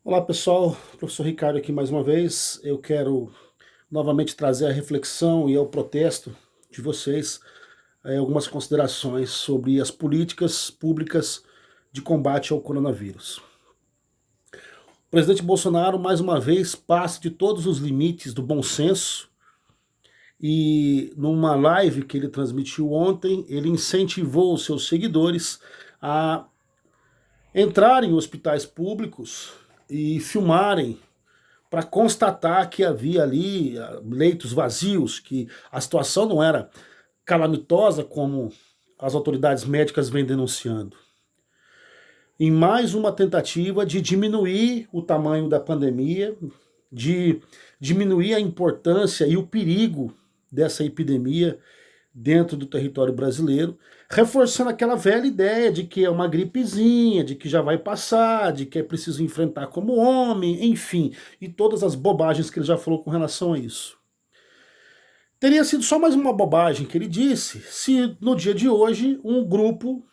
Olá pessoal, professor Ricardo aqui mais uma vez. Eu quero novamente trazer a reflexão e ao protesto de vocês algumas considerações sobre as políticas públicas de combate ao coronavírus. O presidente Bolsonaro, mais uma vez, passa de todos os limites do bom senso e numa live que ele transmitiu ontem, ele incentivou os seus seguidores a entrarem em hospitais públicos e filmarem para constatar que havia ali leitos vazios, que a situação não era calamitosa como as autoridades médicas vêm denunciando. Em mais uma tentativa de diminuir o tamanho da pandemia, de diminuir a importância e o perigo dessa epidemia dentro do território brasileiro, reforçando aquela velha ideia de que é uma gripezinha, de que já vai passar, de que é preciso enfrentar como homem, enfim, e todas as bobagens que ele já falou com relação a isso. Teria sido só mais uma bobagem que ele disse se no dia de hoje um grupo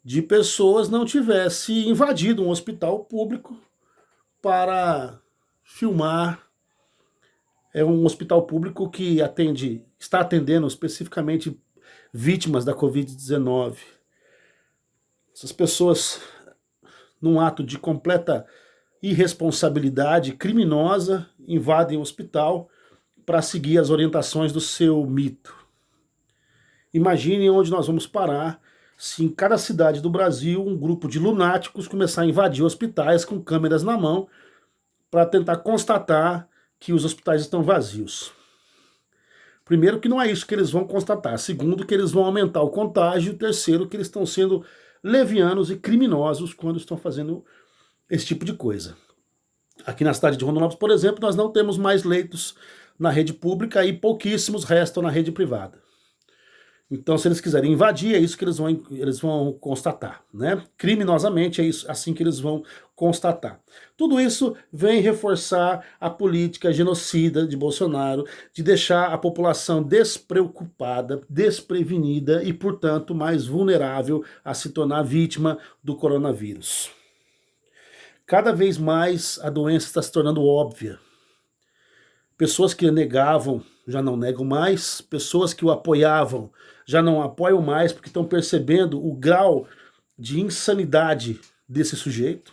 de pessoas não tivesse invadido um hospital público para filmar. É um hospital público que está atendendo especificamente vítimas da Covid-19. Essas pessoas, num ato de completa irresponsabilidade criminosa, invadem o hospital para seguir as orientações do seu mito. Imaginem onde nós vamos parar se em cada cidade do Brasil um grupo de lunáticos começar a invadir hospitais com câmeras na mão para tentar constatar que os hospitais estão vazios. Primeiro, que não é isso que eles vão constatar. Segundo, que eles vão aumentar o contágio. Terceiro, que eles estão sendo levianos e criminosos quando estão fazendo esse tipo de coisa. Aqui na cidade de Rondonópolis, por exemplo, nós não temos mais leitos na rede pública e pouquíssimos restam na rede privada. Então, se eles quiserem invadir, é isso que eles vão constatar, né? Criminosamente, é isso, assim que eles vão constatar. Tudo isso vem reforçar a política genocida de Bolsonaro, de deixar a população despreocupada, desprevenida e, portanto, mais vulnerável a se tornar vítima do coronavírus. Cada vez mais a doença está se tornando óbvia. Pessoas que negavam já não negam mais, pessoas que o apoiavam já não apoiam mais porque estão percebendo o grau de insanidade desse sujeito,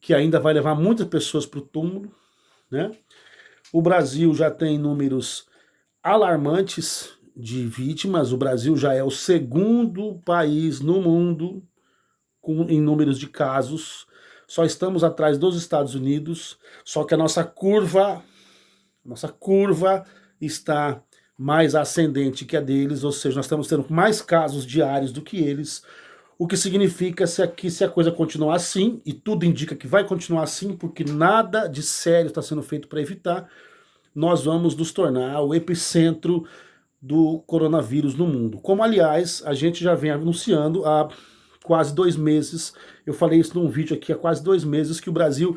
que ainda vai levar muitas pessoas para o túmulo, né? O Brasil já tem números alarmantes de vítimas, o Brasil já é o segundo país no mundo em números de casos, só estamos atrás dos Estados Unidos, só que a nossa curva está mais ascendente que a deles, ou seja, nós estamos tendo mais casos diários do que eles, o que significa que se a coisa continuar assim, e tudo indica que vai continuar assim, porque nada de sério está sendo feito para evitar, nós vamos nos tornar o epicentro do coronavírus no mundo. Como, aliás, a gente já vem anunciando há quase 2 meses, eu falei isso num vídeo aqui há quase 2 meses, que o Brasil,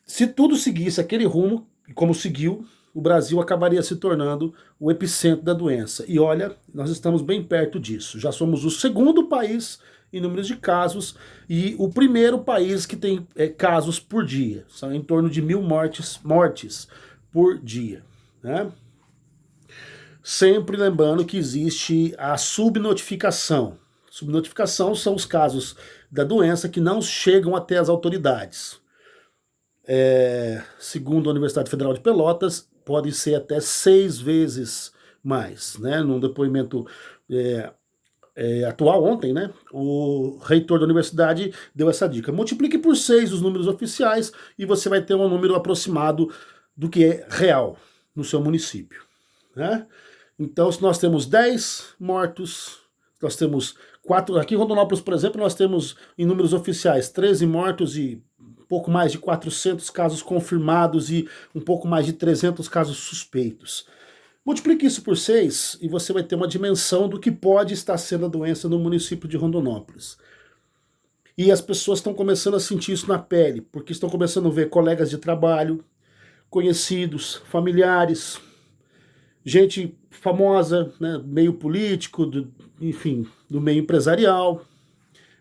se tudo seguisse aquele rumo, como seguiu, o Brasil acabaria se tornando o epicentro da doença. E olha, nós estamos bem perto disso. Já somos o segundo país em números de casos e o primeiro país que tem casos por dia. São em torno de 1.000 mortes por dia, né? Sempre lembrando que existe a subnotificação. Subnotificação são os casos da doença que não chegam até as autoridades. Segundo a Universidade Federal de Pelotas, pode ser até 6 vezes mais, né? Num depoimento atual ontem, né? O reitor da universidade deu essa dica. Multiplique por 6 os números oficiais e você vai ter um número aproximado do que é real no seu município, né? Então, se nós temos 10 mortos, nós temos 4... Aqui em Rondonópolis, por exemplo, nós temos em números oficiais 13 mortos e pouco mais de 400 casos confirmados e um pouco mais de 300 casos suspeitos. Multiplique isso por 6 e você vai ter uma dimensão do que pode estar sendo a doença no município de Rondonópolis. E as pessoas estão começando a sentir isso na pele, porque estão começando a ver colegas de trabalho, conhecidos, familiares, gente famosa, né, meio político, enfim, do meio empresarial,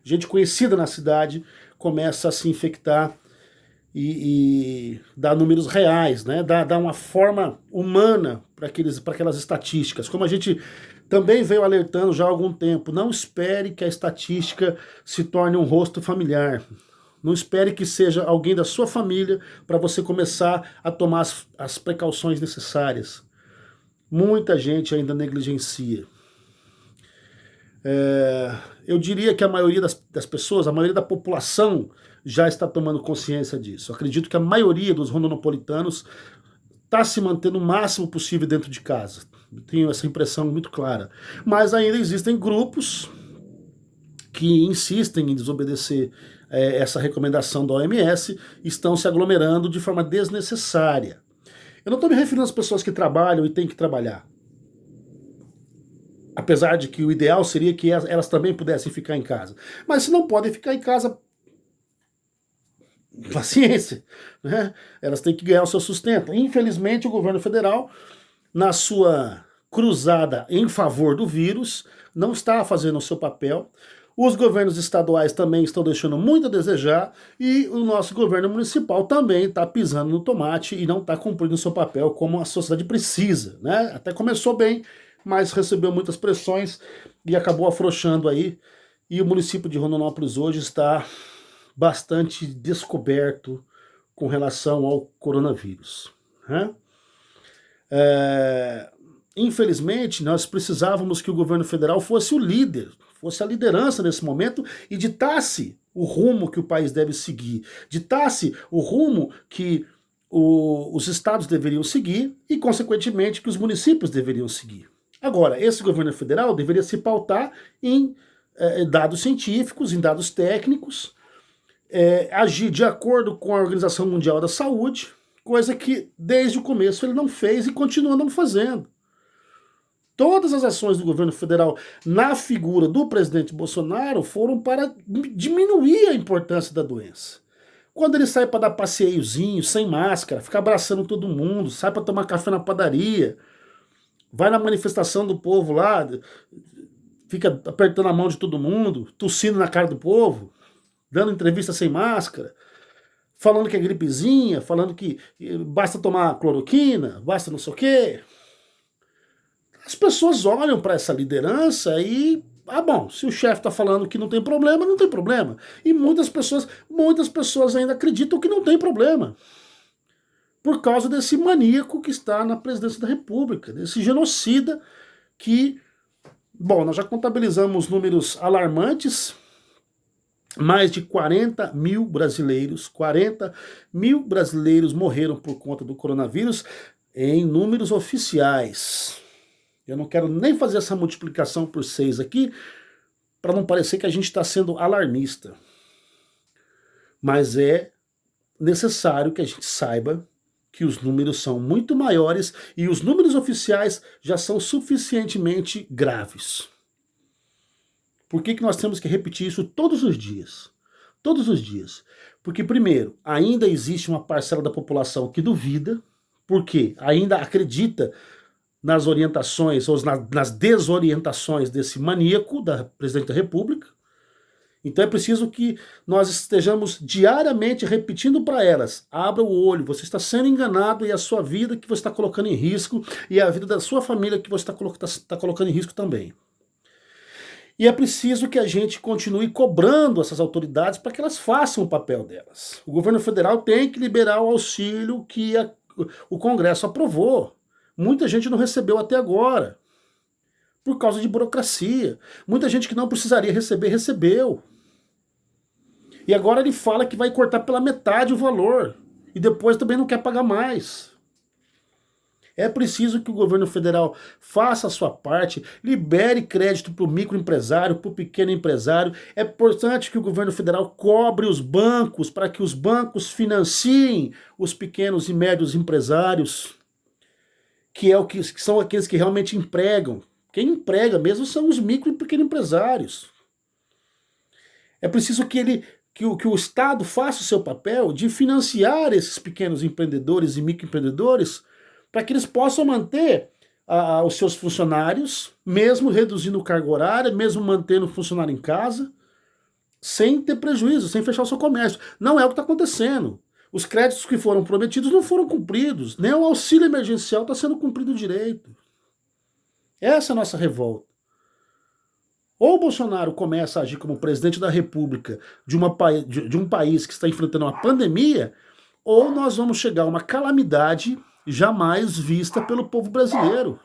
gente conhecida na cidade, começa a se infectar e dar números reais, né? Dar uma forma humana para aquelas estatísticas. Como a gente também veio alertando já há algum tempo, não espere que a estatística se torne um rosto familiar. Não espere que seja alguém da sua família para você começar a tomar as precauções necessárias. Muita gente ainda negligencia. Eu diria que a maioria das pessoas, a maioria da população já está tomando consciência disso. Eu acredito que a maioria dos rondonopolitanos está se mantendo o máximo possível dentro de casa. Eu tenho essa impressão muito clara. Mas ainda existem grupos que insistem em desobedecer essa recomendação da OMS, estão se aglomerando de forma desnecessária. Eu não estou me referindo às pessoas que trabalham e têm que trabalhar. Apesar de que o ideal seria que elas também pudessem ficar em casa. Mas se não podem ficar em casa, paciência, né? Elas têm que ganhar o seu sustento. Infelizmente, o governo federal, na sua cruzada em favor do vírus, não está fazendo o seu papel. Os governos estaduais também estão deixando muito a desejar e o nosso governo municipal também está pisando no tomate e não está cumprindo o seu papel como a sociedade precisa, né? Até começou bem, mas recebeu muitas pressões e acabou afrouxando aí. E o município de Rondonópolis hoje está bastante descoberto com relação ao coronavírus, né? Infelizmente, nós precisávamos que o governo federal fosse o líder, fosse a liderança nesse momento e ditasse o rumo que o país deve seguir, ditasse o rumo que os estados deveriam seguir e, consequentemente, que os municípios deveriam seguir. Agora, esse governo federal deveria se pautar em dados científicos, em dados técnicos, agir de acordo com a Organização Mundial da Saúde, coisa que desde o começo ele não fez e continua não fazendo. Todas as ações do governo federal na figura do presidente Bolsonaro foram para diminuir a importância da doença. Quando ele sai para dar passeiozinho, sem máscara, fica abraçando todo mundo, sai para tomar café na padaria, vai na manifestação do povo lá, fica apertando a mão de todo mundo, tossindo na cara do povo, dando entrevista sem máscara, falando que é gripezinha, falando que basta tomar cloroquina, basta não sei o quê. As pessoas olham para essa liderança e, bom, se o chefe está falando que não tem problema, não tem problema. E muitas pessoas ainda acreditam que não tem problema. Por causa desse maníaco que está na presidência da República, desse genocida que, bom, nós já contabilizamos números alarmantes, mais de 40 mil brasileiros morreram por conta do coronavírus em números oficiais. Eu não quero nem fazer essa multiplicação por 6 aqui, para não parecer que a gente está sendo alarmista. Mas é necessário que a gente saiba que os números são muito maiores e os números oficiais já são suficientemente graves. Por que nós temos que repetir isso todos os dias? Todos os dias. Porque, primeiro, ainda existe uma parcela da população que duvida, porque ainda acredita nas orientações ou nas desorientações desse maníaco da presidente da República. Então é preciso que nós estejamos diariamente repetindo para elas: abra o olho, você está sendo enganado e a sua vida que você está colocando em risco e a vida da sua família que você está colocando em risco também. E é preciso que a gente continue cobrando essas autoridades para que elas façam o papel delas. O governo federal tem que liberar o auxílio que o Congresso aprovou. Muita gente não recebeu até agora, por causa de burocracia. Muita gente que não precisaria receber, recebeu. E agora ele fala que vai cortar pela metade o valor. E depois também não quer pagar mais. É preciso que o governo federal faça a sua parte, libere crédito para o microempresário, para o pequeno empresário. É importante que o governo federal cobre os bancos, para que os bancos financiem os pequenos e médios empresários, que são aqueles que realmente empregam. Quem emprega mesmo são os micro e pequenos empresários. É preciso que o Estado faça o seu papel de financiar esses pequenos empreendedores e microempreendedores para que eles possam manter os seus funcionários, mesmo reduzindo o cargo horário, mesmo mantendo o funcionário em casa, sem ter prejuízo, sem fechar o seu comércio. Não é o que está acontecendo. Os créditos que foram prometidos não foram cumpridos, nem o auxílio emergencial está sendo cumprido direito. Essa é a nossa revolta. Ou o Bolsonaro começa a agir como presidente da República de um país que está enfrentando uma pandemia, ou nós vamos chegar a uma calamidade jamais vista pelo povo brasileiro.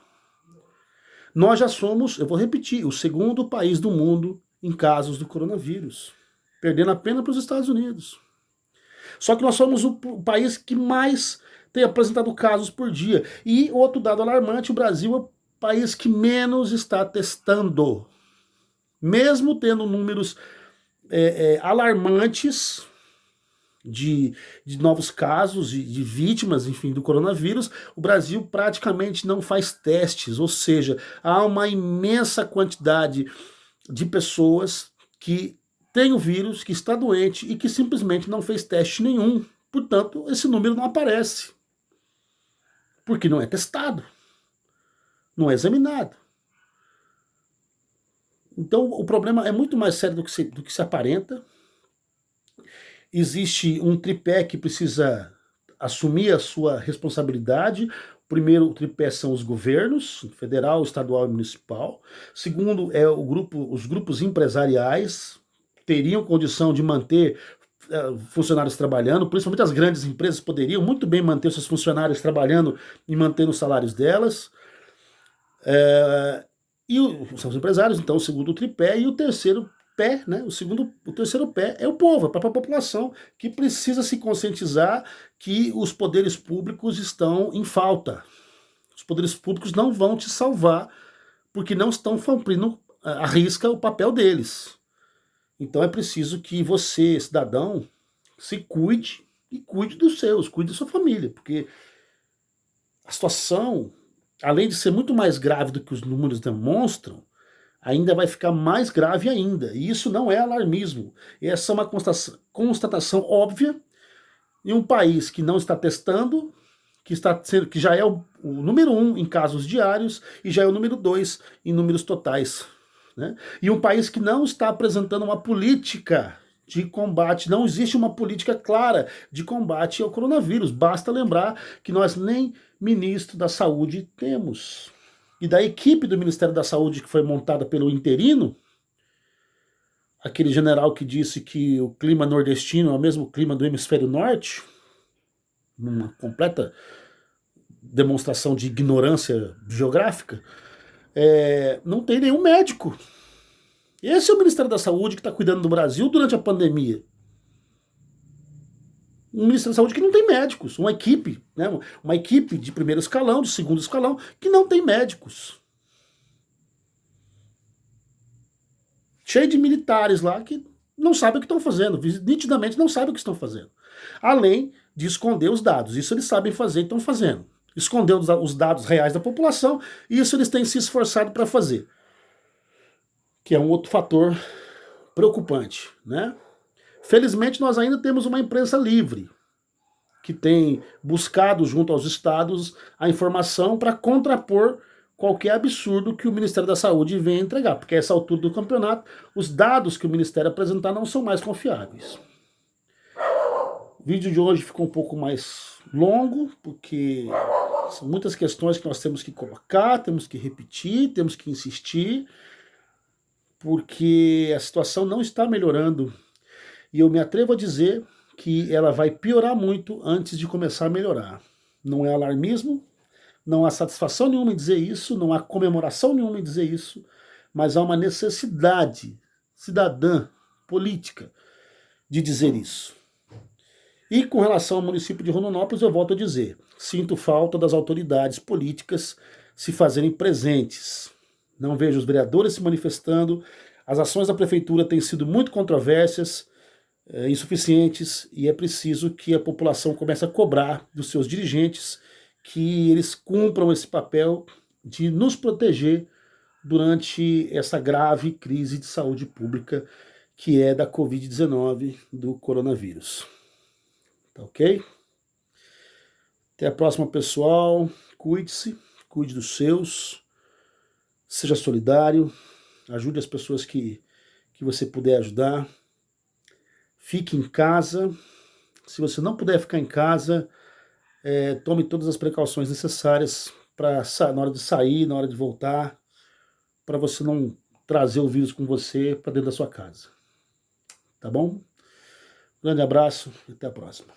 Nós já somos, eu vou repetir, o segundo país do mundo em casos do coronavírus, perdendo apenas para os Estados Unidos. Só que nós somos o país que mais tem apresentado casos por dia. E outro dado alarmante, o Brasil é o país que menos está testando. Mesmo tendo números alarmantes de novos casos, de vítimas, enfim, do coronavírus, o Brasil praticamente não faz testes, ou seja, há uma imensa quantidade de pessoas que tem o vírus, que está doente e que simplesmente não fez teste nenhum. Portanto, esse número não aparece. Porque não é testado, não é examinado. Então, o problema é muito mais sério do que se aparenta. Existe um tripé que precisa assumir a sua responsabilidade. O primeiro tripé são os governos, federal, estadual e municipal. Segundo, os grupos empresariais teriam condição de manter funcionários trabalhando, principalmente as grandes empresas poderiam muito bem manter seus funcionários trabalhando e mantendo os salários delas. São os empresários, então, o segundo tripé, e o terceiro pé, né? O terceiro pé é o povo, a própria população, que precisa se conscientizar que os poderes públicos estão em falta. Os poderes públicos não vão te salvar porque não estão cumprindo à risca o papel deles. Então é preciso que você, cidadão, se cuide e cuide dos seus, cuide da sua família, porque a situação, além de ser muito mais grave do que os números demonstram, ainda vai ficar mais grave ainda. E isso não é alarmismo. Essa é uma constatação óbvia em um país que não está testando, que já é o número 1 em casos diários e já é o número 2 em números totais. Né? E um país que não está apresentando uma política de combate, não existe uma política clara de combate ao coronavírus. Basta lembrar que nós nem ministro da Saúde temos. E da equipe do Ministério da Saúde que foi montada pelo interino, aquele general que disse que o clima nordestino é o mesmo clima do hemisfério norte, numa completa demonstração de ignorância geográfica, não tem nenhum médico. Esse é o Ministério da Saúde que está cuidando do Brasil durante a pandemia. Um Ministério da Saúde que não tem médicos, uma equipe, né? Uma equipe de primeiro escalão, de segundo escalão, que não tem médicos. Cheio de militares lá que não sabem o que estão fazendo, nitidamente não sabem o que estão fazendo. Além de esconder os dados, isso eles sabem fazer e estão fazendo. Esconder os dados reais da população, isso eles têm se esforçado para fazer. Que é um outro fator preocupante, né? Felizmente nós ainda temos uma imprensa livre, que tem buscado junto aos estados a informação para contrapor qualquer absurdo que o Ministério da Saúde venha entregar, porque a essa altura do campeonato, os dados que o Ministério apresentar não são mais confiáveis. O vídeo de hoje ficou um pouco mais longo, porque são muitas questões que nós temos que colocar, temos que repetir, temos que insistir, porque a situação não está melhorando. E eu me atrevo a dizer que ela vai piorar muito antes de começar a melhorar. Não é alarmismo, não há satisfação nenhuma em dizer isso, não há comemoração nenhuma em dizer isso, mas há uma necessidade cidadã, política, de dizer isso. E com relação ao município de Rondonópolis, eu volto a dizer, sinto falta das autoridades políticas se fazerem presentes. Não vejo os vereadores se manifestando, as ações da prefeitura têm sido muito controversas, insuficientes, e é preciso que a população comece a cobrar dos seus dirigentes que eles cumpram esse papel de nos proteger durante essa grave crise de saúde pública que é da Covid-19, do coronavírus. Tá ok? Até a próxima, pessoal. Cuide-se, cuide dos seus, seja solidário, ajude as pessoas que você puder ajudar. Fique em casa, Se você não puder ficar em casa, tome todas as precauções necessárias na hora de sair, na hora de voltar, para você não trazer o vírus com você para dentro da sua casa. Tá bom? Grande abraço e até a próxima.